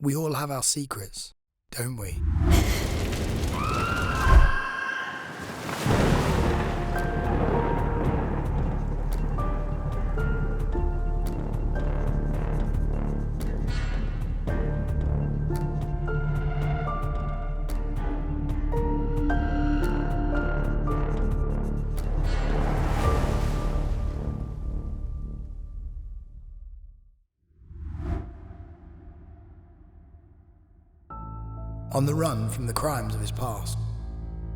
We all have our secrets, don't we? On the run from the crimes of his past,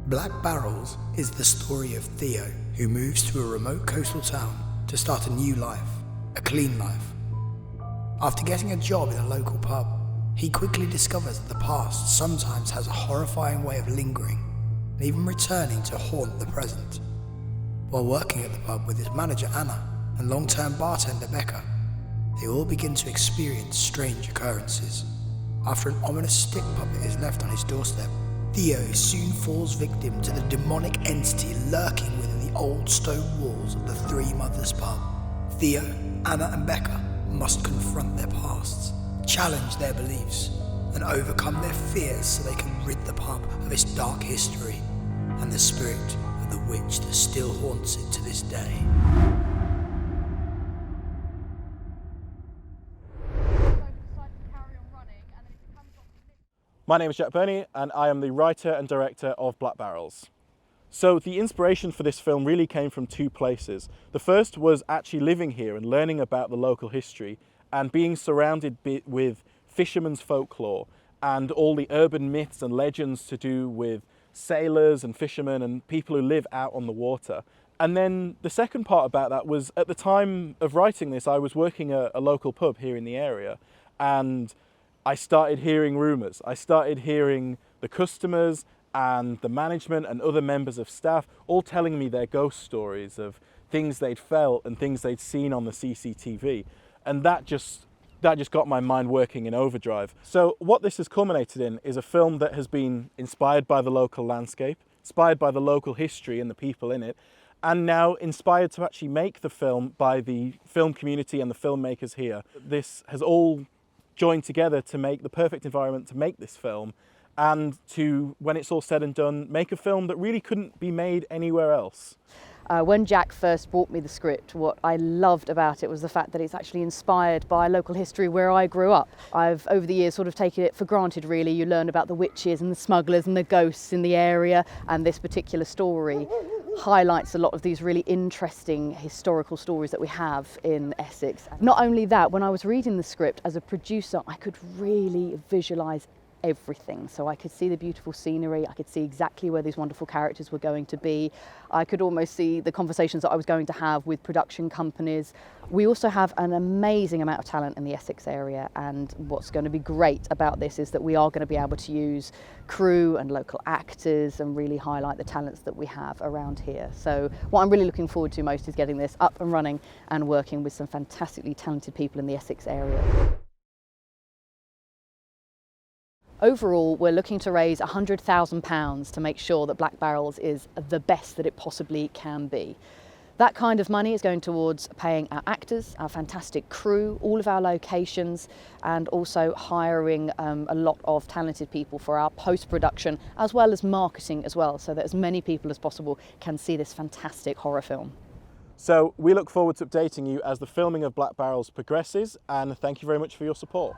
Black Barrels is the story of Theo, who moves to a remote coastal town to start a new life, a clean life. After getting a job in a local pub, he quickly discovers that the past sometimes has a horrifying way of lingering and even returning to haunt the present. While working at the pub with his manager Anna and long-term bartender Becca, they all begin to experience strange occurrences. After an ominous stick puppet is left on his doorstep, Theo soon falls victim to the demonic entity lurking within the old stone walls of the Three Mothers pub. Theo, Anna and Becca must confront their pasts, challenge their beliefs, and overcome their fears so they can rid the pub of its dark history and the spirit of the witch that still haunts it to this day. My name is Jack Burney and I am the writer and director of Black Barrels. So the inspiration for this film really came from two places. The first was actually living here and learning about the local history and being surrounded with fishermen's folklore and all the urban myths and legends to do with sailors and fishermen and people who live out on the water. And then the second part about that was, at the time of writing this, I was working at a local pub here in the area, and I started hearing rumours. I started hearing the customers and the management and other members of staff all telling me their ghost stories of things they'd felt and things they'd seen on the CCTV. And that just got my mind working in overdrive. So what this has culminated in is a film that has been inspired by the local landscape, inspired by the local history and the people in it, and now inspired to actually make the film by the film community and the filmmakers here. This has all joined together to make the perfect environment to make this film, and to, when it's all said and done, make a film that really couldn't be made anywhere else. When Jack first brought me the script, what I loved about it was the fact that it's actually inspired by local history where I grew up. I've, over the years, sort of taken it for granted, really. You learn about the witches and the smugglers and the ghosts in the area, and this particular story highlights a lot of these really interesting historical stories that we have in Essex. Not only that, when I was reading the script as a producer, I could really visualise everything. So I could see the beautiful scenery, I could see exactly where these wonderful characters were going to be. I could almost see the conversations that I was going to have with production companies. We also have an amazing amount of talent in the Essex area, and what's going to be great about this is that we are going to be able to use crew and local actors and really highlight the talents that we have around here. So what I'm really looking forward to most is getting this up and running and working with some fantastically talented people in the Essex area. Overall, we're looking to raise £100,000 to make sure that Black Barrels is the best that it possibly can be. That kind of money is going towards paying our actors, our fantastic crew, all of our locations, and also hiring a lot of talented people for our post-production, as well as marketing as well, so that as many people as possible can see this fantastic horror film. So we look forward to updating you as the filming of Black Barrels progresses, and thank you very much for your support.